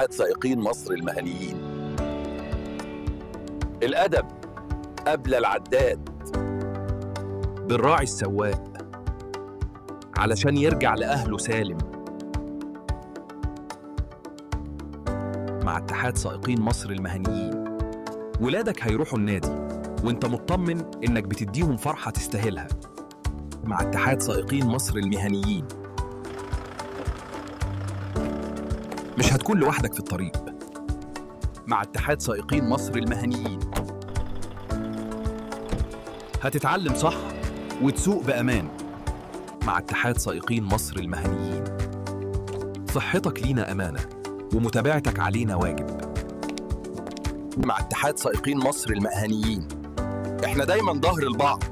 اتحاد سائقين مصر المهنيين. الأدب قبل العداد. بنراعي السواق علشان يرجع لأهله سالم. مع اتحاد سائقين مصر المهنيين ولادك هيروحوا النادي وانت مطمن انك بتديهم فرحة تستاهلها. مع اتحاد سائقين مصر المهنيين مش هتكون لوحدك في الطريق. مع اتحاد سائقين مصر المهنيين هتتعلم صح وتسوق بأمان. مع اتحاد سائقين مصر المهنيين صحتك لينا أمانة ومتابعتك علينا واجب. مع اتحاد سائقين مصر المهنيين احنا دايما ظهر البعض.